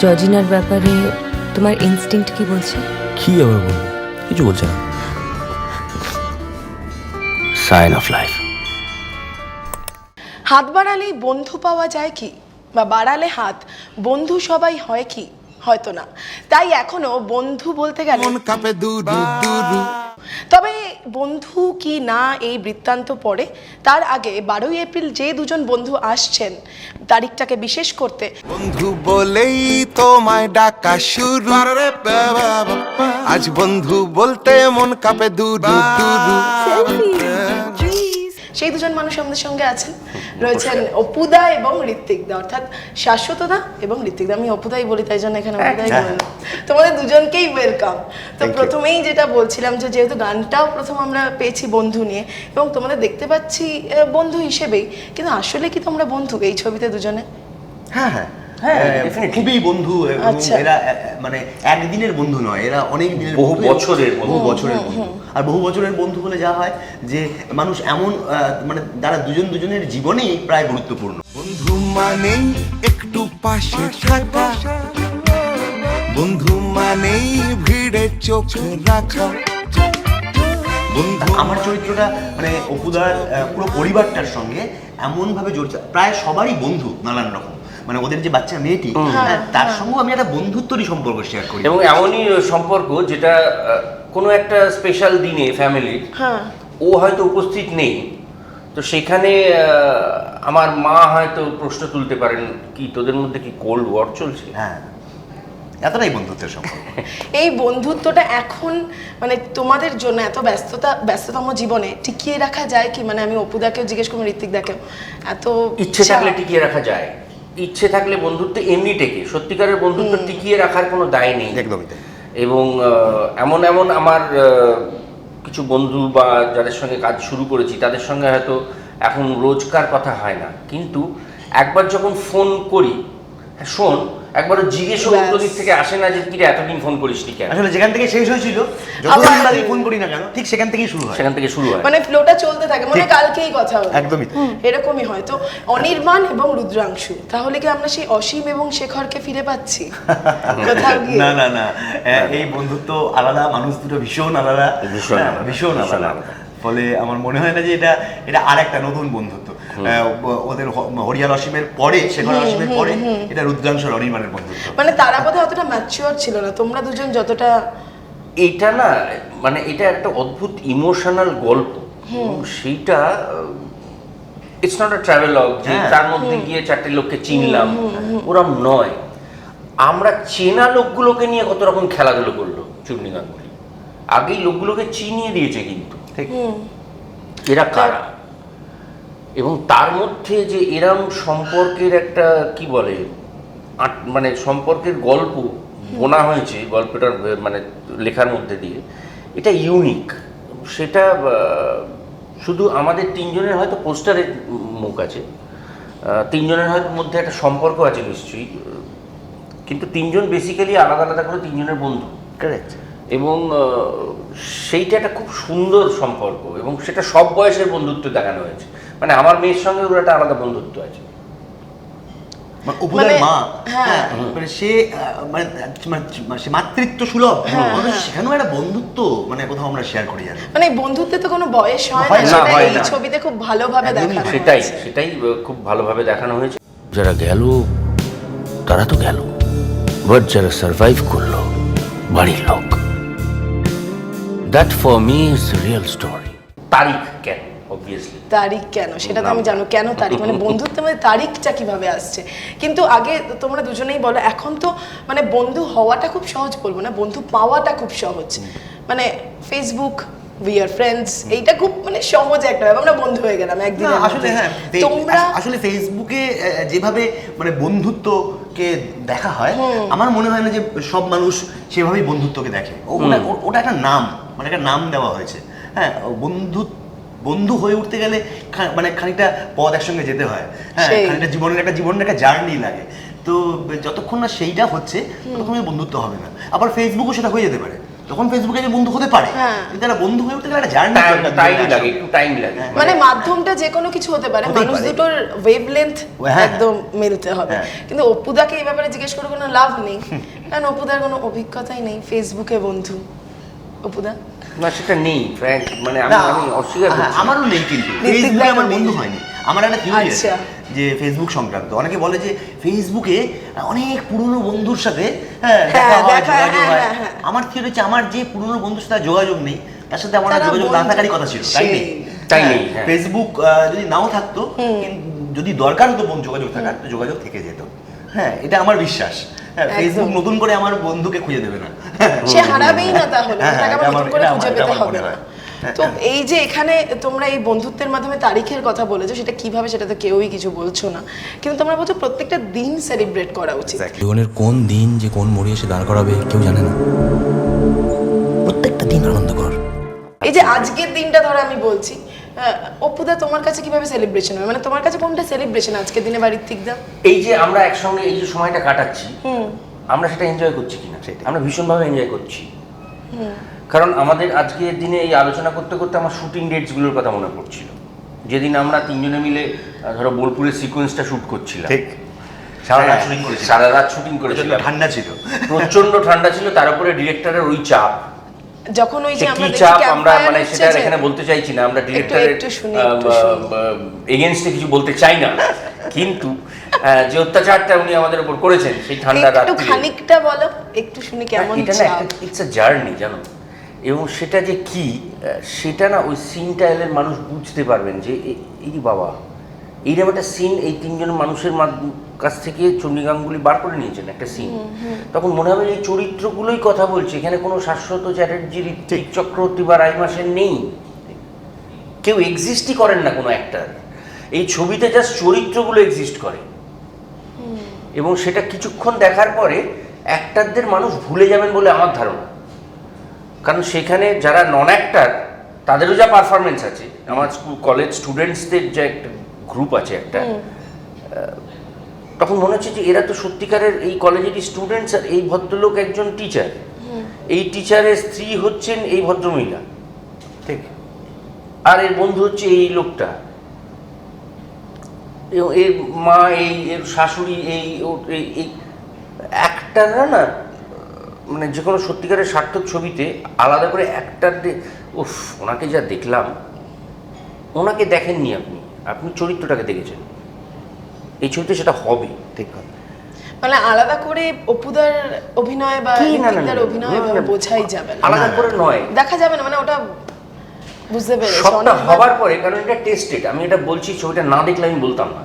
জর্জিনার ব্যাপারে তোমার ইনস্টিংক্ট কি বলছে? কি আবার বলবো, কিছু বলছে না। Sign of life. হাত বাড়ালেই বন্ধু পাওয়া যায় কি, বা বাড়ালে হাত বন্ধু সবাই হয় কি? হয়তো না। তাই এখনো বন্ধু বলতে গেলে তবে বন্ধু কি না এই বৃত্তান্ত পড়ে। তার আগে 12ই এপ্রিল যে দুজন বন্ধু আসছেন তারিখটাকে বিশেষ করতে, বন্ধু বলেই তোমায় ডাকা শুরু, আজ বন্ধু বলতে মন কাঁপে দুরু দুরু। সেই দুজন মানুষ আমাদের সঙ্গে আছেন। রয়েছেন অপুদা এবং ঋত্বিকদা, অর্থাৎ শাশ্বতদা এবং ঋত্বিকদা। আমি অপুদাই বলি তাই জন্য এখানে অপুদাই বললাম। তোমাদের দুজনকেই ওয়েলকাম। তো প্রথমেই যেটা বলছিলাম যে যেহেতু গানটাও প্রথম আমরা পেয়েছি বন্ধু নিয়ে, এবং তোমাদের দেখতে পাচ্ছি বন্ধু হিসেবেই, কিন্তু আসলে কি তোমরা বন্ধু এই ছবিতে দুজনে? হ্যাঁ, খুবই বন্ধু। এরা মানে একদিনের বন্ধু নয়, এরা অনেক দিনের, বহু বছরের বন্ধু। আর বহু বছরের বন্ধু বলে যা হয় যে মানুষ এমন মানে যারা দুজন দুজনের জীবনেই প্রায় গুরুত্বপূর্ণ। বন্ধু মানেই একটু পাশে থাকা, বন্ধু মানেই ভিড়ে চোখ রাখা। আমার চরিত্রটা মানে অপুদার পুরো পরিবারটার সঙ্গে এমন ভাবে জড়িত, প্রায় সবারই বন্ধু নানান রকম। মানে ওদের যে বাচ্চা মেয়েটি, তার সঙ্গে আমি একটা বন্ধুত্বরই সম্পর্ক শেয়ার করি, এবং এমনই সম্পর্ক যেটা কোনো একটা স্পেশাল দিনে ফ্যামিলির ও হয়তো উপস্থিত নেই, তো সেখানে আমার মা হয়তো প্রশ্ন তুলতে পারেন, কি তোদের মধ্যে কি কোল্ড ওয়ার চলছে? হ্যাঁ, এতটাই বন্ধুত্বের সম্পর্ক। এই বন্ধুত্বটা এখন মানে তোমাদের জন্য এত ব্যস্ততম জীবনে টিকিয়ে রাখা যায় কি? মানে আমি অপুদাকেও জিজ্ঞেস করবো, ঋত্বিকদাকেও। এত ইচ্ছে থাকলে টিকিয়ে রাখা যায়, ইচ্ছে থাকলে বন্ধুত্ব এমনি টেকে। সত্যিকারের বন্ধুত্ব টিকিয়ে রাখার কোনো দায় নেই। একদমই তাই। এবং এমন আমার কিছু বন্ধু বা যাদের সঙ্গে কাজ শুরু করেছি তাদের সঙ্গে হয়তো এখন রোজকার কথা হয় না, কিন্তু একবার যখন ফোন করি, হ্যাঁ শোন, একবারও জিজ্ঞেস উত্তর দিক থেকে আসে না যে কিরে এতদিন ফোন করিসনি কেন। আসলে যেখান থেকে শেষ হয়েছিল, যতদিন বাদে ফোন করি না কেন, ঠিক সেখান থেকেই শুরু হয়। মানে ফ্লোটা চলতে থাকে, মনে কালকেই কথা হলো, একদমই এরকমই হয়। তো অনির্বাণ এবং রুদ্রাংশু, তাহলে কি আমরা সেই অসীম এবং শেখরকে ফিরে পাচ্ছি কোথাও গিয়ে? না, এই বন্ধুত্ব আলাদা, মানুষ দুটো ভীষণ আলাদা, ভীষণ আলাদা। ফলে আমার মনে হয় না যে এটা আর একটা নতুন বন্ধুত্ব। ওদের হরিয়াল অসীমের পরে, শেখর অসীমের পরে এটা রুদ্রাংশ অনির্বাণের বন্ধুত্ব। মানে তারা বোধহয় অতটা ম্যাচিওর ছিল না, তোমরা দুজন যতটা। এটা না, মানে এটা একটা অদ্ভুত ইমোশনাল গল্প, সেইটা ইটস নট আ ট্রাভেলগ যে তার মধ্যে গিয়ে চারটে লোককে চিনলাম, ওরম নয়। আমরা চেনা লোকগুলোকে নিয়ে কত রকম খেলাধুলো করলো চূর্ণী গাঙ্গুলি, আগেই লোকগুলোকে চিনিয়ে দিয়েছে, কিন্তু এরা কারা, এবং তার মধ্যে যে এরম সম্পর্কের একটা কি বলে মানে সম্পর্কের গল্প বোনা হয়েছে গল্পটার মানে লেখার মধ্যে দিয়ে, এটা ইউনিক। সেটা শুধু আমাদের তিনজনের হয়তো পোস্টারের মুখ আছে, তিনজনের হয়তো মধ্যে একটা সম্পর্ক আছে নিশ্চয়ই, কিন্তু তিনজন বেসিক্যালি আলাদা আলাদা করে তিনজনের বন্ধু। কারেক্ট। এবং সেইটা একটা খুব সুন্দর সম্পর্ক, এবং সেটা সব বয়সের বন্ধুত্ব দেখানো হয়েছে। মানে আমার মেয়ের সঙ্গে ওর একটা আলাদা বন্ধুত্ব আছে। অপুদার মা, মানে সে মানে সে মাতৃত্ব সুলভ, সেখানেও একটা বন্ধুত্ব মানে কোথাও আমরা শেয়ার করি। মানে বন্ধুত্বে তো কোনো বয়স হয় না, সেটা এই ছবিতে খুব ভালোভাবে দেখানো। সেটাই খুব ভালোভাবে দেখানো হয়েছে। যারা গেল তারা তো গেল, বাট যারা সার্ভাইভ করলো বাড়ির লোক, that for me is real story. তারিখ কেন? অবভিয়াসলি তারিখ কেন সেটা তো আমি জানো, কেন তারিখ মানে বন্ধুত্বের মধ্যে তারিখটা কিভাবে আসছে। কিন্তু আগে তোমরা দুজনেই বলো, এখন তো মানে বন্ধু হওয়াটা খুব সহজ, বলবো না বন্ধু পাওয়াটা খুব সহজ। মানে ফেসবুক, উই আর ফ্রেন্ডস, এইটা খুব মানে সহজ একটা ব্যাপার, আমরা বন্ধু হয়ে গেলাম একদিন। আসলে হ্যাঁ, তোমরা আসলে ফেসবুকে যেভাবে মানে বন্ধুত্বকে দেখা হয়, আমার মনে হয় না যে সব মানুষ সেভাবেই বন্ধুত্বকে দেখে। ওটা একটা নাম, মানে একটা নাম দেওয়া হয়েছে। হ্যাঁ, বন্ধু হয়ে উঠতে গেলে মানে খানিকটা পথ একসঙ্গে যেতে হয়। হ্যাঁ, খানিকটা জীবনের একটা জার্নি লাগে। তো যতক্ষণ না সেইটা হচ্ছে ততক্ষণ বন্ধুত্ব হবে না। আবার ফেসবুকও সেটা হয়ে যেতে পারে। তখন ফেসবুকে যে বন্ধু হতে পারে, হ্যাঁ। কিন্তু একটা বন্ধু হয়ে উঠতে গেলে একটা জার্নি টাইম লাগে, একটু টাইম লাগে। মানে মাধ্যমটা যে কোনো কিছু হতে পারে, হতেই মানুষ পারে। দুটোর ওয়েভলেন্থ হ্যাঁ। একদম মিলতে হবে। হ্যাঁ। কিন্তু অপুদাকে এই ব্যাপারে জিজ্ঞেস করে কোনো লাভ নেই, কারণ অপুদার কোনো অভিজ্ঞতাই নেই ফেসবুকে বন্ধু। অপুদা না সেটা নেই ফ্র্যাঙ্ক, মানে না, আমি অস্বীকার হ্যাঁ, করছি না। আমারও নেই, কিন্তু ঋত্বিক ফেসবুকে দারও আমার নেই। বন্ধু হয়নি। আমার একটা থিওরি আছে আচ্ছা। যে ফেসবুক সংক্রান্ত, অনেকে বলে যে ফেসবুকে অনেক পুরনো বন্ধুর সাথে দেখা হয়, দেখা, যোগাযোগ হ্যাঁ, হয়। হ্যাঁ, হ্যাঁ। আমার থিওরি হচ্ছে আমার যে পুরনো বন্ধুর সাথে যোগাযোগ নেই, তার সাথে আমার আর তারা যোগাযোগ না বন্ধু। থাকারই কথা ছিল, তাই নেই? তাই নেই, হ্যাঁ। ফেসবুক যদি নাও থাকতো, কিন্তু যদি দরকার হতো যোগাযোগ থাকার, তো যোগাযোগ থেকে যেত। হ্যাঁ, এটা আমার বিশ্বাস। হ্যাঁ, একদম। ফেসবুক নতুন করে আমার বন্ধুকে খুঁজে দেবে না। সে হারাবেই না, তাহলে হ্যাঁ, তাকে আবার এটা নতুন করে এটা খুঁজে আমার পেতে হবে মনে না। হয়। হ্যাঁ, তো এই যে এখানে তোমরা এই বন্ধুত্বের মাধ্যমে তারিখের কথা বলেছো, সেটা কিভাবে সেটা তো কেউই কিছু বলছো না, কিন্তু তোমরা বলছো প্রত্যেকটা দিন সেলিব্রেট করা উচিত। জীবনের কোন দিন যে কোন মোড়ে এসে দাঁড় করাবে কেউ জানে না। প্রত্যেকটা দিন আনন্দকর। এই যে আজকের দিনটা ধরো আমি বলছি, অপুদা তোমার কাছে কিভাবে সেলিব্রেশন হবে, মানে তোমার কাছে কোনটা সেলিব্রেশন আজকের দিনে বা ঋত্বিকদা? এই যে আমরা একসঙ্গে এই যে সময়টা কাটাচ্ছি, আমরা সেটা এনজয় করছি কিনা, আমরা ভীষণভাবে এনজয় করছি। কারণ আমাদের আজকের দিনে এই আলোচনা করতে করতে আমার শুটিং ডেটসগুলোর কথা মনে পড়ছিল, যেদিন আমরা তিনজনে মিলে ধরো বোলপুরের সিকোয়েন্সটা শুট করছিলাম। ঠিক, সারা রাত শুটিং করেছি, সারা রাত শুটিং করেছিলাম, ঠান্ডা ছিল, প্রচন্ড ঠান্ডা ছিল, তার উপরে ডিরেক্টরের ওই চাপ। যখন ওই যে সে আমরা কি দেখি চাপ, আমরা campfire মানে হচ্ছে সেটা আর যে- এখানে বলতে চাইছি না, আমরা ডিরেক্টরের একটু শুনি। এগেনস্টে কিছু বলতে চাই না, কিন্তু যে অত্যাচারটা উনি আমাদের উপর করেছেন সেই ঠান্ডা একটু রাত্রে, খানিকটা বলো, একটু শুনি কেমন এটা না চাপ। ইটস আ জার্নি, জানো। এবং সেটা যে কি, সেটা না ওই সিনটা এলে মানুষ বুঝতে পারবেন যে এই বাবা, এইরকম একটা সিন এই তিনজন মানুষের কাছ থেকে চণ্ডী গাঙ্গুলি বার করে নিয়েছেন একটা সিন, তখন মনে হবে এই চরিত্রগুলোই কথা বলছে, এখানে কোনো শাশ্বত চ্যাটার্জি, ঋত্বিক চক্রবর্তী বা রাইমাসের নেই, কেউ এক্সিস্টই করেন না কোনো অ্যাক্টার। এই ছবিতে জাস্ট চরিত্রগুলো এক্সিস্ট করে, এবং সেটা কিছুক্ষণ দেখার পরে অ্যাক্টারদের মানুষ ভুলে যাবেন বলে আমার ধারণা। কারণ সেখানে যারা নন অ্যাক্টার তাদেরও যা পারফরমেন্স আছে, আমার কলেজ স্টুডেন্টসদের যে একটা গ্রুপ আছে একটা, তখন মনে হচ্ছে যে এরা তো সত্যিকারের এই কলেজেরই স্টুডেন্টস, আর এই ভদ্রলোক একজন টিচার, এই টিচারের স্ত্রী হচ্ছেন এই ভদ্রমহিলা, ঠিক, আর এর বন্ধু হচ্ছে এই লোকটা, এবং এর মা, এর শাশুড়ি, এই অ্যাক্টাররা না, মানে যে কোনো সত্যিকারের সার্থক ছবিতে আলাদা করে অ্যাক্টারদের, উফ, ওনাকে যা দেখলাম, ওনাকে দেখেননি আপনি, আপনি চরিত্রটাকে দেখেছেন, এই ছবিতে সেটা হবে। ঠিক কথা। মানে আলাদা করে অপুদার অভিনয় বা কি, না, না, ঋত্বিকদার না, অভিনয় না, এভাবে না, বোঝাই যাবে না, আলাদা করে নয়, দেখা যাবে না, মানে ওটা বুঝতে পেরেছি সবটা অনেকবার- হবার পরে, কারণ এটা টেস্টেড, আমি এটা বলছি, ছবিটা না দেখলে আমি বলতাম না।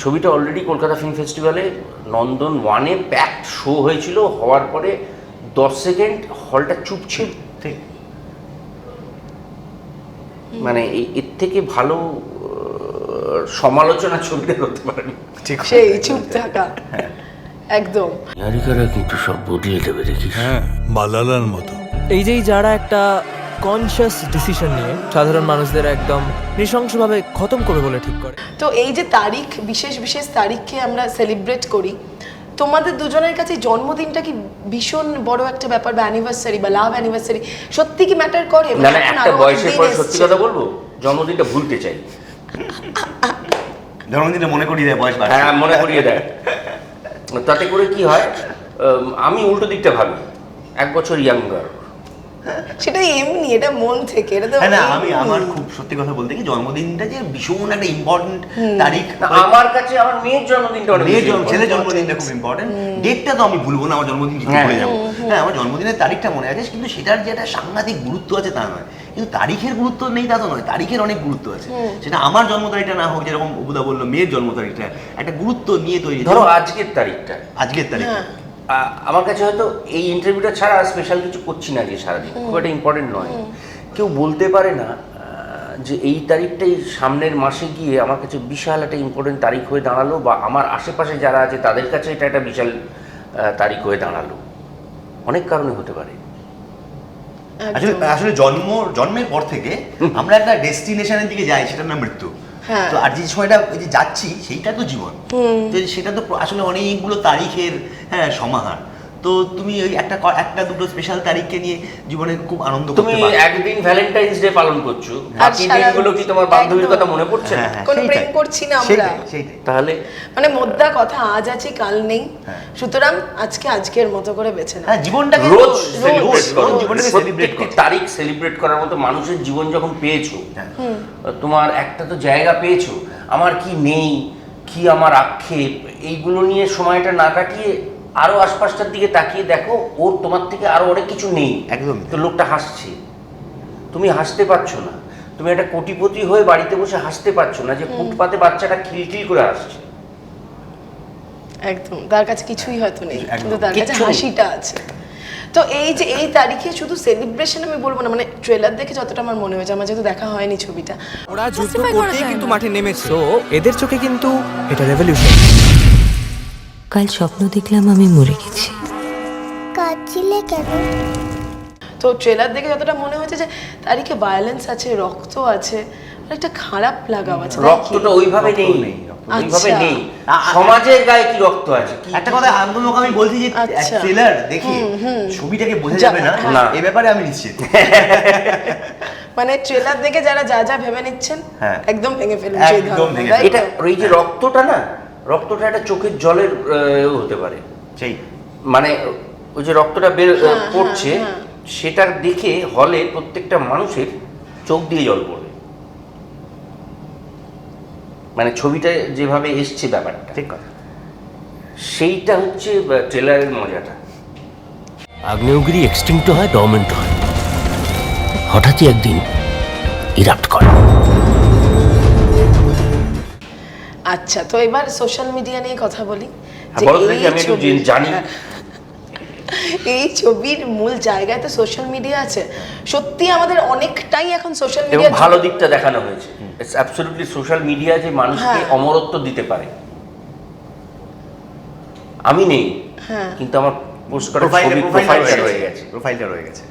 ছবিটা অলরেডি কলকাতা ফিল্ম ফেস্টিভ্যালে নন্দন 1-এ প্যাকড শো হয়েছিল, হওয়ার পরে 10 সেকেন্ড হলটা চুপ ছিল, ঠিক, মানে এর থেকে ভালো সমালোচনা ছবিটা করতে পারেনি। ঠিক, সেই চুপ থাকা, একদম। নারীকারা কিন্তু সব বদলে দেবে দেখিস। হ্যাঁ, মালালার মতো। এই যেই যারা একটা কনসিয়াস ডিসিশন নিয়ে সাধারণ মানুষদের একদম নৃশংসভাবে খতম করবে বলে ঠিক করে। তো এই যে তারিখ, বিশেষ বিশেষ তারিখকে আমরা সেলিব্রেট করি, তোমাদের দুজনের কাছে জন্মদিনটা কি ভীষণ বড় একটা ব্যাপার, বা অ্যানিভার্সারি বা লাভ অ্যানিভার্সারি সত্যি কি ম্যাটার করে? না না, এখন একটা আরো বয়সের দিন পর এসছে। সত্যি কথা বলবো, জন্মদিনটা ভুলতে চাই। জন্মদিনে মনে করিয়ে দেয় বয়স বাড়ছে। হ্যাঁ, মনে করিয়ে দেয়। তাতে করে কি হয়, আমি উল্টো দিকটা ভাবি, 1 বছর ইয়াঙ্গার। সেটা এমনি, এটা মন থেকে, এটা তো হ্যাঁ না, এমনি। আমি আমার খুব সত্যি কথা বলতে কি, জন্মদিনটা যে ভীষণ একটা ইম্পর্টেন্ট তারিখ। না, আমার কাছে আমার মেয়ের জন্মদিনটা অনেক মেয়ের বেশি জন্ম, ছেলের important। জন্মদিনটা খুব ইম্পর্টেন্ট। ডেটটা তো আমি ভুলবো না, আমার জন্মদিন ঠিক হ্যাঁ। ভুলে যাবো। হ্যাঁ, আমার জন্মদিনের তারিখটা মনে আছে, কিন্তু সেটার যে একটা সাংঘাতিক গুরুত্ব আছে তা নয়, কিন্তু তারিখের গুরুত্ব নেই তা তো নয়, তারিখের অনেক গুরুত্ব আছে। সেটা আমার জন্ম তারিখটা না হোক, যেরকম অপুদা বললো মেয়ের জন্ম তারিখটা একটা গুরুত্ব নিয়ে তৈরি। ধরো আজকের তারিখটা, আজকের তারিখ, আমার কাছে হয়তো এই ইন্টারভিউটা ছাড়া স্পেশাল কিছু করছি না আজকে সারাদিন, খুব একটা ইম্পর্টেন্ট নয়। কেউ বলতে পারে না যে এই তারিখটাই সামনের মাসে গিয়ে আমার কাছে বিশাল একটা ইম্পর্টেন্ট তারিখ হয়ে দাঁড়ালো, বা আমার আশেপাশে যারা আছে তাদের কাছে এটা একটা বিশাল তারিখ হয়ে দাঁড়ালো। অনেক কারণে হতে পারে। আসলে আসলে জন্মের পর থেকে আমরা একটা ডেস্টিনেশনের দিকে যাই, সেটার নাম মৃত্যু। হ্যাঁ। তো আর যে সময়টা ওই যে যাচ্ছি সেইটা তো জীবন। তো সেটা তো আসলে অনেকগুলো তারিখের, হ্যাঁ, সমাহার। তো তুমি ওই একটা দুটো স্পেশাল তারিখকে নিয়ে জীবনে খুব আনন্দ তুমি করতে পারো। একদিন ভ্যালেন্টাইন্স ডে পালন করছো, আর বাকি সারা- দিনগুলো কি তোমার বান্ধবীর একদম। কথা মনে পড়ছে না? কোনো প্রেম করছি না আমরা। সেইটাই তাহলে মানে মোদ্দা কথা, আজ আছি কাল নেই, সুতরাং আজকের মতো করে বেছে না। হ্যাঁ, জীবনটাকে রোজ রোজ সেলিব্রেট করো, জীবনটাকে সেলিব্রেট প্রত্যেকটি করো। তারিখ সেলিব্রেট করার মতো মানুষের জীবন যখন পেয়েছো, হ্যাঁ। তোমার একটা তো জায়গা পেয়েছো, আমার কি নেই, কি আমার আক্ষেপ, এইগুলো নিয়ে সময়টা না কাটিয়ে আরো আশপাশটার দিকে তাকিয়ে দেখো, ওর তোমার থেকে আরো অনেক কিছু নেই। একদমই। তো লোকটা হাসছে, তুমি হাসতে পারছো না। তুমি একটা কোটিপতি হয়ে বাড়িতে বসে হাসতে পারছো না যে ফুটপাতে বাচ্চাটা খিলখিল করে হাসছে। একদম, তার কাছে কিছুই হয়তো নেই, একদম। কিন্তু তার কাছে কিচ্ছু নেই। হাসিটা আছে। তো এই যে এই তারিখে শুধু সেলিব্রেশন আমি বলবো না, মানে ট্রেলার দেখে যতটা আমার মনে হয়েছে, আমার যেহেতু দেখা হয়নি ছবিটা, ওরা যুদ্ধ করতেই কিন্তু মাঠে নেমেছে, তো এদের চোখে কিন্তু এটা রেভলিউশন। কাল স্বপ্ন দেখলাম আমি মরে গেছি। কাঁদছিলে কেন? তো ট্রেলার দেখে যতটা মনে হয়েছে যে তারিখে ভায়োলেন্স আছে, রক্ত আছে, আর একটা খারাপ লাগাও আছে, তাই কি? রক্তটা ওইভাবে রক্ত নেই, নেই, ওইভাবে আচ্ছা। নেই। সমাজের গায়ে কি রক্ত আছে? কি একটা কথা আন্দোলক আমি বলছি যে আচ্ছা। ট্রেলার দেখে ছবিটাকে বোঝা যা- যাবে না, না। এ ব্যাপারে আমি নিশ্চিত। মানে ট্রেলার দেখে যারা যা যা ভেবে নিচ্ছেন, হ্যাঁ। একদম ভেঙে ফেলুন সেই একদম ধারণা, ভেঙে তাই তো? এটা ওই যে রক্তটা না, রক্তটা একটা চোখের জলের হতে পারে, সেই মানে ওই যে রক্তটা পড়ছে, সেটার দেখে হলে প্রত্যেকটা মানুষের চোখ দিয়ে জল পড়বে। মানে ছবিটা যেভাবে এসছে ব্যাপারটা, ঠিক কথা। সেইটা হচ্ছে ট্রেলারের মজাটা। আগ্নেয়গিরি এক্সটিংক্ট হয়, ডরমেন্ট হয়, হঠাৎই একদিন ইরাপ্ট করে। আচ্ছা, তো এবার সোশ্যাল মিডিয়া নিয়ে কথা বলি। যে বলো দেখি, এই আমি একটু ছবি- জানি। এই ছবির মূল জায়গায় তো সোশ্যাল মিডিয়া আছে। সত্যি আমাদের অনেকটাই এখন সোশ্যাল এবং মিডিয়া ভালো দিকটা দেখানো হয়েছে। ইটস অ্যাবসলিউটলি সোশ্যাল মিডিয়া যে মানুষকে হ্যাঁ। অমরত্ব দিতে পারে। আমি নেই, হ্যাঁ। কিন্তু আমার পোস্ট করা ছবি প্রোফাইলটা রয়ে গেছে। প্রোফাইলটা রয়ে গেছে।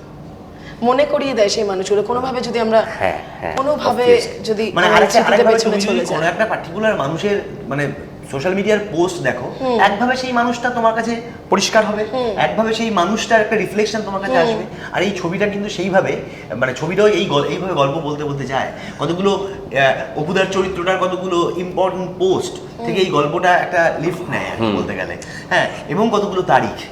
মনে করিয়ে দেয় সেই মানুষগুলো কোনোভাবে, যদি আমরা হ্যাঁ, হ্যাঁ, কোনোভাবে obviously। যদি মানে আমার আরেকটা স্মৃতিতে আরেকভাবে পেছনে তুমি চলে যদি কোনো যায়। একটা পার্টিকুলার মানুষের মানে সোশ্যাল মিডিয়ার পোস্ট দেখো, একভাবে সেই মানুষটা তোমার কাছে পরিষ্কার হবে, একভাবে সেই মানুষটার একটা রিফ্লেকশন তোমার কাছে আসবে। আর এই ছবিটা কিন্তু সেইভাবে, মানে ছবিটাও এইভাবে গল্প বলতে বলতে যায়। কতগুলো অপুদার চরিত্রটার কতগুলো ইম্পর্টেন্ট পোস্ট থেকে এই গল্পটা একটা লিফট নেয় আর কি বলতে গেলে। হ্যাঁ, এবং কতগুলো তারিখ।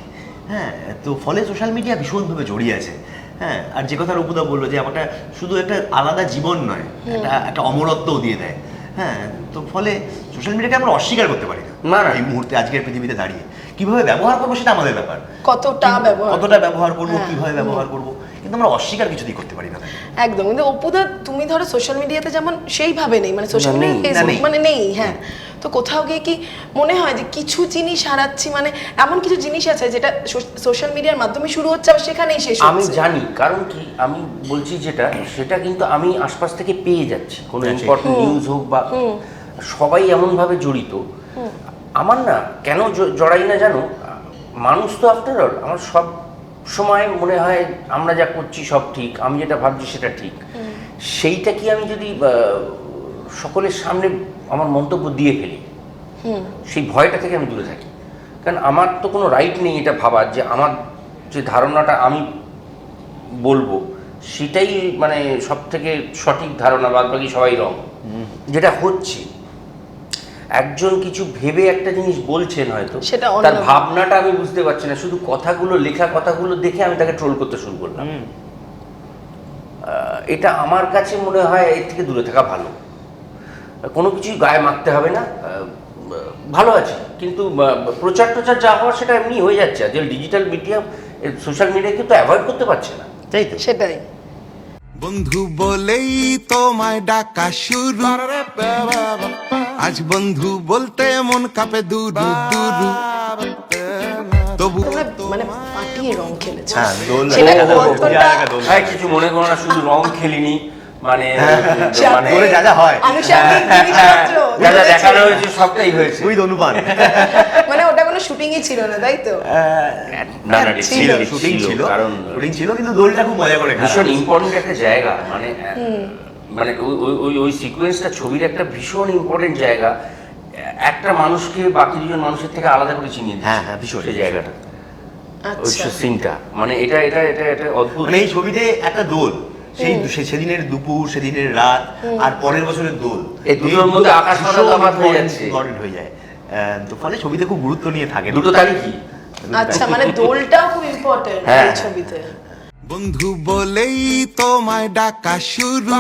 হ্যাঁ, তো ফলে সোশ্যাল মিডিয়া ভীষণভাবে জড়িয়ে আছে। হ্যাঁ, আর যে কথা অপুদা বললো যে আমারটা শুধু একটা আলাদা জীবন নয়, একটা অমরত্বও দিয়ে দেয়। হ্যাঁ, তো ফলে সোশ্যাল মিডিয়াকে আমরা অস্বীকার করতে পারি না, না না। এই মুহূর্তে, আজকের পৃথিবীতে দাঁড়িয়ে। কিভাবে ব্যবহার করবো সেটা আমাদের ব্যাপার, কতটা ব্যবহার করবো, হ্যাঁ, কিভাবে ব্যবহার করবো, কিন্তু আমরা অস্বীকার কিছুতেই করতে পারি না। একদম। কিন্তু অপুদা, তুমি ধরো সোশ্যাল মিডিয়াতে যেমন সেইভাবে নেই, মানে সোশ্যাল না, নেই। মিডিয়া না, নেই। মানে নেই, হ্যাঁ। তো কোথাও গিয়ে কি মনে হয় যে কিছু জিনিস হারাচ্ছি, মানে এমন কিছু জিনিস আছে যেটা সোশ্যাল মিডিয়ার মাধ্যমে শুরু হচ্ছে আবার সেখানেই শেষ আমি হচ্ছে। জানি, কারণ কি আমি বলছি যেটা, সেটা কিন্তু আমি আশপাশ থেকে পেয়ে যাচ্ছি। কোনো হ্যাঁ, ইম্পর্টেন্ট নিউজ হোক বা সবাই এমনভাবে জড়িত। আমার না কেন জড়াই না জানো, মানুষ তো আফটার অল, আমার সব সময় মনে হয় আমরা যা করছি সব ঠিক, আমি যেটা ভাবছি সেটা ঠিক। সেইটা কি আমি যদি সকলের সামনে আমার মন্তব্য দিয়ে ফেলি, সেই ভয়টা থেকে আমি দূরে থাকি। কারণ আমার তো কোনো রাইট নেই এটা ভাবার যে আমার যে ধারণাটা আমি বলবো সেটাই মানে সব থেকে সঠিক ধারণা, বাদ বাকি সবাই রং। যেটা হচ্ছে, একজন কিছু ভেবে একটা জিনিস বলছেন, হয়তো সেটা তার অন্য- ভাবনাটা আমি বুঝতে পারছি না, শুধু কথাগুলো, লেখা কথাগুলো দেখে আমি তাকে ট্রোল করতে শুরু করলাম। এটা আমার কাছে মনে হয় এর থেকে দূরে থাকা ভালো। কোনো কিছুই গায়ে মাখতে হবে না, ভালো আছে, কিন্তু প্রচার টোচার যা হওয়ার সেটা এমনি হয়ে যাচ্ছে। আজকাল ডিজিটাল মিডিয়া, সোশ্যাল মিডিয়া কিন্তু অ্যাভয়েড করতে পারছে না। তাই তো। সেটাই। বন্ধু বলেই তোমায় ডাকা শুরু, আজ বন্ধু বলতে মন কাঁপে দুরু দুরু, তবু তোমরা মানে পাটিয়ে রং খেলেছো। হ্যাঁ, দোল সেটা লাগা, কতটা- বিরাট লাগা দোল। হ্যাঁ, কিছু মনে করো না, শুধু রং খেলিনি, মানে মানে দোলে যা যা হয়, আনুষঙ্গিক জিনিসপত্র যা যা জুড়েছে। দেখানো হয়েছে সবটাই হয়েছে। উইথ অনুপান। মানে ওটা কোনো শুটিংই ছিল না, তাই তো? না না, ছিল, শুটিং ছিল, কারণ শুটিং ছিল, কিন্তু দোলটা খুব মজা করে ভীষণ ইম্পর্টেন্ট একটা জায়গা, মানে মানে ওই সিকোয়েন্সটা ছবির একটা ভীষণ ইম্পর্টেন্ট জায়গা। একটা মানুষকে বাকি দুজন মানুষের থেকে আলাদা করে চিনিয়ে দিচ্ছে। হ্যাঁ, ভীষণ। সেই জায়গাটা। আচ্ছা। সিনটা মানে এটা এটা এটা এটা অদ্ভুত। মানে এই ছবিতে একটা দোল, সেই সেদিনের দুপুর, সেদিনের রাত, আর পরের বছরের দোল, এই দুটোর মধ্যে আকাশ পাতাল তফাৎ হয়ে যাচ্ছে। ইম্পর্টেন্ট হয়ে যায়। তো ফলে ছবিতে খুব গুরুত্ব নিয়ে থাকে দুটো তারিখই। আচ্ছা, মানে দোলটাও খুব ইম্পর্টেন্ট হ্যাঁ। এই ছবিতে। বন্ধু বলেই তোমায় ডাকা শুরু,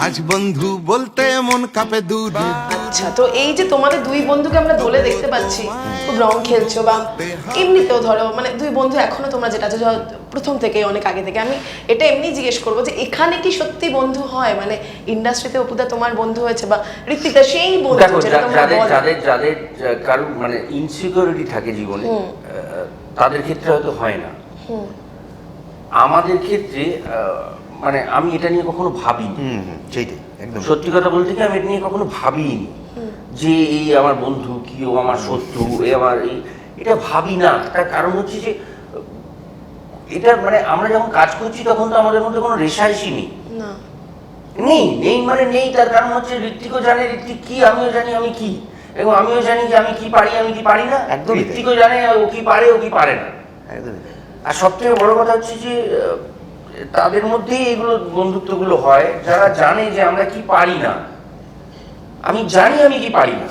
আজ বন্ধু বলতে মন কাঁপে দূর। আচ্ছা, তো এই যে তোমাদের দুই বন্ধুকে আমরা দোলে দেখতে পাচ্ছি খুব রং খেলছো, বা এমনিতেও ধরো মানে দুই বন্ধু এখনো তোমরা যেটা আছে প্রথম থেকে অনেক আগে থেকে, আমি এটা এমনি জিজ্ঞেস করবো যে এখানে কি সত্যি বন্ধু হয়? মানে ইন্ডাস্ট্রিতে অপুদা তোমার বন্ধু হয়েছে বা ঋত্বিকা সেই বন্ধু দেখো, যেটা তোমরা যাদের বলো। যাদের যাদের কারণ মানে ইনসিকিউরিটি থাকে জীবনে, তাদের ক্ষেত্রে হয়তো হয় না। আমাদের ক্ষেত্রে মানে আমি এটা নিয়ে কখনো ভাবিনি। সেইটাই একদম সত্যি কথা বলতে কি, আমি এটা নিয়ে কখনো ভাবিনি যে এই আমার বন্ধু কি, ও আমার শত্রু, এ আমার এই, এটা ভাবি না। তার কারণ হচ্ছে যে এটা মানে আমরা যখন কাজ করছি তখন তো আমাদের মধ্যে কোনো রেশারেশি নেই। না, নেই নেই মানে নেই। তার কারণ হচ্ছে ঋত্বিকও জানে ঋত্বিক কি, আমিও জানি আমি কি, এবং আমিও জানি যে আমি কি পারি, আমি কি পারি না। একদমই তাই। ঋত্বিকও জানে ও কি পারে, ও কি পারে না। একদমই। আর সবথেকে বড় কথা হচ্ছে যে তাদের মধ্যেই এগুলো বন্ধুত্বগুলো হয় যারা জানে যে আমরা কি পারি না। আমি জানি আমি কি পারি না,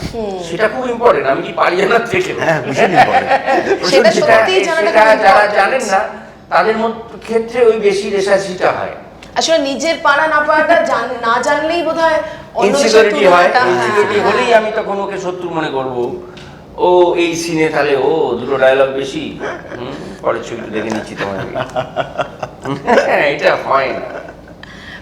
সেটা খুব ইম্পর্টেন্ট। আমি কি পারি না থেকে ভীষণ important। সেটা সত্যিই জানাটা খুব যারা important। জানেন না তাদের ক্ষেত্রে ওই বেশি রেশারেশিটা হয়। আসলে নিজের পারা না পারাটা না জানলেই বোধহয় ইনসিকিউরিটি হয়। ইনসিকিউরিটি হলেই আমি তখন ওকে শত্রু মনে করব। ও এই সিনে তাহলে ও দুটো ডায়লগ বেশি, পরের ছবিটা দেখে নিচ্ছি তোমার। এটা হয় না।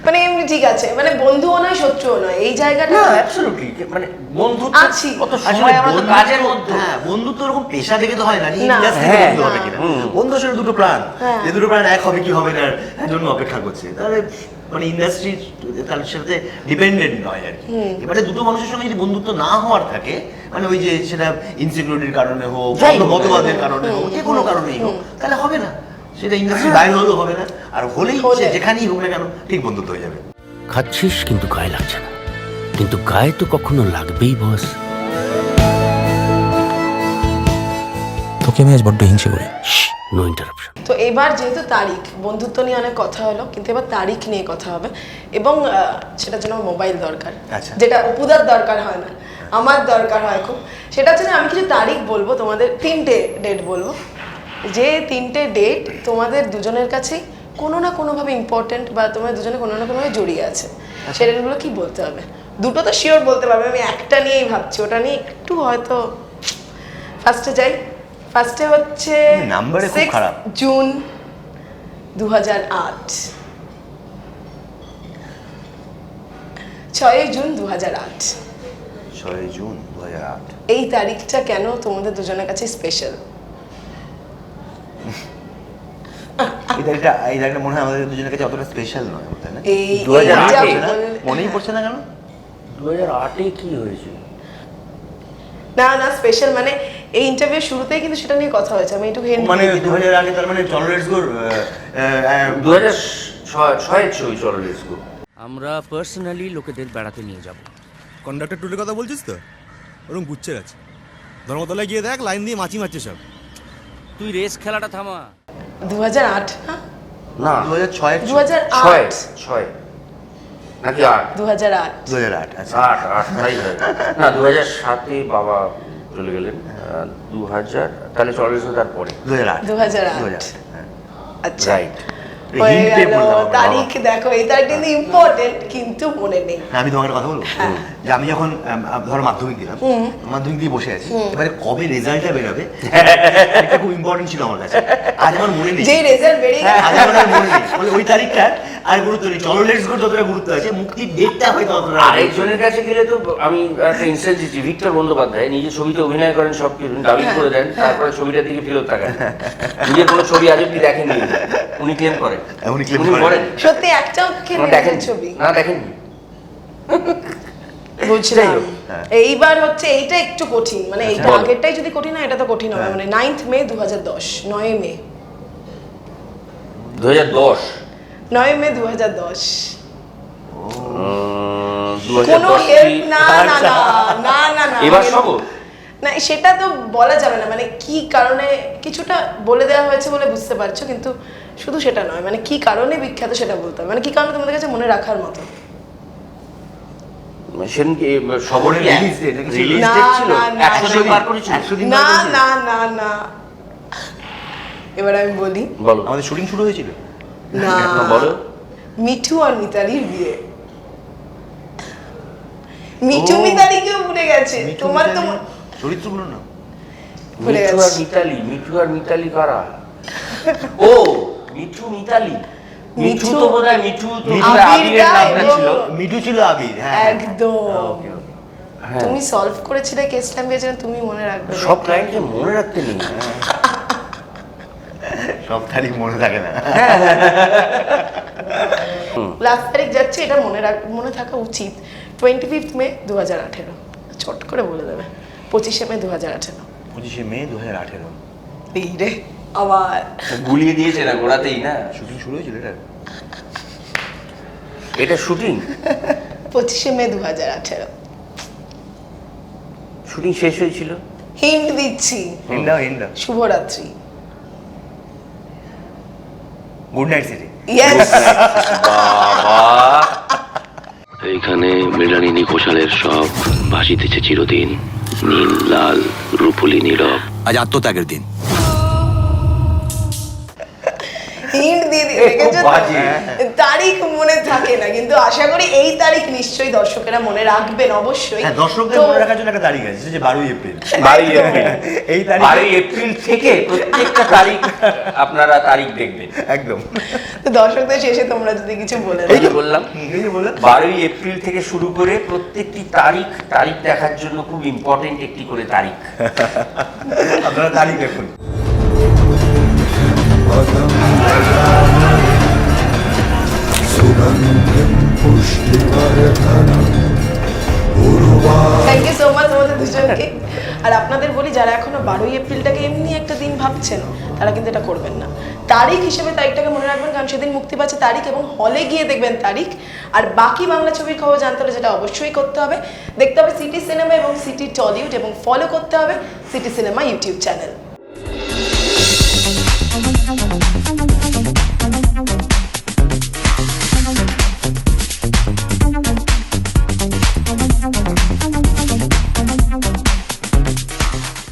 মানে এমনি ঠিক আছে, মানে বন্ধুও নয় শত্রুও নয়, এই জায়গাটা না, অ্যাবসলিউটলি মানে বন্ধুত্ব আছি। অত সময় আমরা তো কাজের মধ্যে। হ্যাঁ, বন্ধুত্ব ওরকম পেশা দেখে তো হয় না, না। ইন্ডাস্ট্রিতে বন্ধু হবে হ্যাঁ। কিনা। বন্ধু আসলে দুটো প্রাণ, হ্যাঁ। যে দুটো প্রাণ এক হবে কি হবে না তার জন্য অপেক্ষা করছে। তাহলে মানে ইন্ডাস্ট্রি তার সাথে ডিপেন্ডেন্ট নয় আর কি। এবারে দুটো মানুষের সঙ্গে যদি বন্ধুত্ব না হওয়ার থাকে, মানে ওই যে সেটা ইনসিকিউরিটির কারণে হোক, যাই হোক। মতবাদের কারণে হোক, যে কোনো কারণেই হোক, তাহলে হবে না। সেটা ইন্ডাস্ট্রি বাইরে হলেও হবে না, আর হলেই সে যেখানেই হোক না কেন ঠিক বন্ধুত্ব হয়ে যাবে। খাচ্ছিস কিন্তু গায়ে লাগছে না, কিন্তু গায়ে তো কখনো লাগবেই বস। তোকে আমি আজ বড্ড হিংসে করি। No interruption. তো এবার যেহেতু তারিখ, বন্ধুত্ব নিয়ে অনেক কথা হলো, কিন্তু এবার তারিখ নিয়ে কথা হবে, এবং সেটার জন্য মোবাইল দরকার। আচ্ছা। যেটা অপুদার দরকার হয় না, আমার দরকার হয় খুব। সেটা হচ্ছে যে আমি কিছু তারিখ বলবো তোমাদের, 3টে ডেট বলবো, যে 3টে ডেট তোমাদের দুজনের কাছেই কোনো না কোনোভাবে ইম্পর্টেন্ট, বা তোমাদের দুজনে কোনো না কোনোভাবে জড়িয়ে আছে। সেই ডেটগুলো কি বলতে হবে? দুটো তো শিওর বলতে পারবে, আমি একটা নিয়েই ভাবছি, ওটা নিয়ে একটু হয়তো। ফার্স্টে যাই, ফার্স্টে হচ্ছে নাম্বারে খুব 6 খারাপ। June 2008, 6 June 2008। 6 জুন 2008। এই তারিখটা কেন তোমাদের দুজনের কাছে স্পেশাল? এই তারিখটা মনে হয় আমাদের দুজনের কাছে অতটা স্পেশাল নয়, তাই না? এই 2008 যা এ? বল- মনেই পড়ছে না কেন? 2008-এ কি হয়েছে? না না, স্পেশাল মানে এই ইন্টারভিউ শুরুতেই কিন্তু সেটা নিয়ে কথা হয়েছে, আমি একটু মানে 2000 আগে, তার মানে টলারেন্স স্কোর 2006-এর ছবি চলো লেটস গো। আমরা পার্সোনালি লোকেদের বেড়াতে নিয়ে যাব। কন্ডাক্টর টুলের কথা বলছিস তো? ওরকম গুচ্ছে গেছে। ধর্মতলায় গিয়ে দেখ, লাইন দিয়ে মাছি মারছে সব। তুই রেস খেলাটা থামা। 2008, হ্যাঁ না 2006 2008 ছয় নাকি 8? 2008। 2008। আচ্ছা, 8 তাই হয় না। 2007-এ বাবা চলে গেলেন। 2000 তাহলে চলে গেছে তারপরে। 2008। 2008 হ্যাঁ। আচ্ছা, রাইট। হয়ে গেল। তারিখ দেখো, এই তারিখটা কিন্তু ইম্পর্টেন্ট, কিন্তু মনে নেই। আমি তোমাকে একটা কথা বলবো, যে আমি যখন ধরো মাধ্যমিক দিলাম, মাধ্যমিক দিয়ে বসে আছি, এবারে কবে রেজাল্টটা বেরোবে এটা খুব ইম্পর্টেন্ট ছিল আমার কাছে। আজ আমার মনে নেই, যেই রেজাল্ট বেরিয়ে গেছে, আজ আমার আর মনে নেই। ওই তারিখটা আর গুরুত্ব নেই। চলো লেটস গো যতটা গুরুত্ব আছে, মুক্তির ডেটটা হয়তো অতটা। আরেকজনের কাছে গেলে তো আমি একটা ইনস্ট্যান্স দিচ্ছি, ভিক্টর বন্দ্যোপাধ্যায় নিজের ছবিতে অভিনয় করেন, সব কিছু দাবি করে দেন, তারপরে ছবিটার দিকে ফেরত তাকান। নিজের কোনো ছবি আজ অব্দি দেখেননি, উনি ক্লেম করেন। উনি claim উনি করেন। করেন। সত্যি একটাও দেখেন ছবি না, দেখেননি। বুঝলাম। হ্যাঁ। এইবার হচ্ছে এইটা একটু কঠিন, মানে এইটা বলো। আগেরটাই যদি কঠিন হয়, এটা তো কঠিন হবে। মানে 9 মে 2010, 9 মে 2010। 9 মে 2010। 2010 কোনো হেল্প না না না না না না এবার সব না সেটা তো বলা যাবে না, মানে কি কারণে কিছুটা বলে দেওয়া হয়েছে বলে বুঝতে পারছো, কিন্তু শুধু সেটা নয়, মানে কি কারণে বিখ্যাত সেটা বলতে হবে, মানে কি কারণে তোমাদের কাছে মনে রাখার মতো। সেদিনকে সবরের না, রিলিজ না, ডেট ছিল, না, না, 100 দিন পার করেছিল। 100 দিন না পার করেছিল? না না না, এবার আমি বলি। বলো আমাদের শুটিং শুরু হয়েছিল। না বলো। মিঠু আর মিতালির বিয়ে। মিঠু ও। মিতালিকেও ভুলে গেছে, মিঠু তোমার তো মিতালি, চরিত্রগুলো না ভুলে মিঠু আর গেছি। মিতালি, মিঠু আর মিতালি কারা? ও মিঠু মিতালি, মিঠু তো বোধহয় মিঠু তো বোধহয় আবিরের আবিরটা নামটা এবং- ছিল। মিঠু ছিল আবির, হ্যাঁ একদম। ওকে ওকে। হ্যাঁ, তুমি সলভ করেছিলে কেসটা, পেয়েছিলে, তুমি মনে রাখবে। সব ক্লায়েন্টকে মনে রাখতে নেই। সব তারিখ মনে থাকে না। লাস্ট তারিখ যাচ্ছে, এটা মনে থাকা উচিত। 25 মে 2018, ছোট করে বলে দেবে। 25 মে 2018। 25 মে 2018 এই রে আবার গুলিয়ে দিয়েছে না গোড়াতেই না। শুটিং শুরু হয়েছিল এটা। এটা শুটিং 25 মে 2018। শুটিং শেষ হয়েছিল। হিন্ট দিচ্ছি, হিন্ডা শুভরাত্রি। Good night city. ইয়েস। বাবা এইখানে মৃণালিনী ঘোষালের সব ভাসিতেছে চিরদিন, নীল লাল রূপলি নীরব। আজ আত্মত্যাগের দিন। হিন্ট দিয়ে এ, দেখেছো খুব তো? বাজে। তারিখ মনে থাকে না, কিন্তু আশা করি এই তারিখ নিশ্চয়ই দর্শকেরা মনে রাখবেন অবশ্যই। হ্যাঁ, দর্শকদের তো- মনে রাখার জন্য একটা তারিখ আছে, সেটা যে 12ই এপ্রিল। 12ই এপ্রিল। এই তারিখ 12ই এপ্রিল থেকে প্রত্যেকটা তারিখ আপনারা তারিখ দেখবেন। একদম। তো দর্শকদের শেষে তোমরা যদি কিছু বলে এই যে বললাম এই যে বললাম। 12ই এপ্রিল থেকে শুরু করে প্রত্যেকটি তারিখ দেখার জন্য খুব ইম্পর্টেন্ট একটি করে তারিখ। আপনারা তারিখ দেখুন। থ্যাংক ইউ সো মাচ তোমাদের দুজনকে। আর আপনাদের বলি, যারা এখনো 12ই এপ্রিলটাকে এমনি একটা দিন ভাবছেন, তারা কিন্তু এটা করবেন না। তারিখ হিসেবে তারিখটাকে মনে রাখবেন, কারণ সেদিন মুক্তি পাচ্ছে তারিখ, এবং হলে গিয়ে দেখবেন তারিখ। আর বাকি বাংলা ছবির খবর জানতে হলে যেটা অবশ্যই করতে হবে, দেখতে হবে সিটি সিনেমা এবং সিটি টলিউড, এবং ফলো করতে হবে সিটি সিনেমা ইউটিউব চ্যানেল।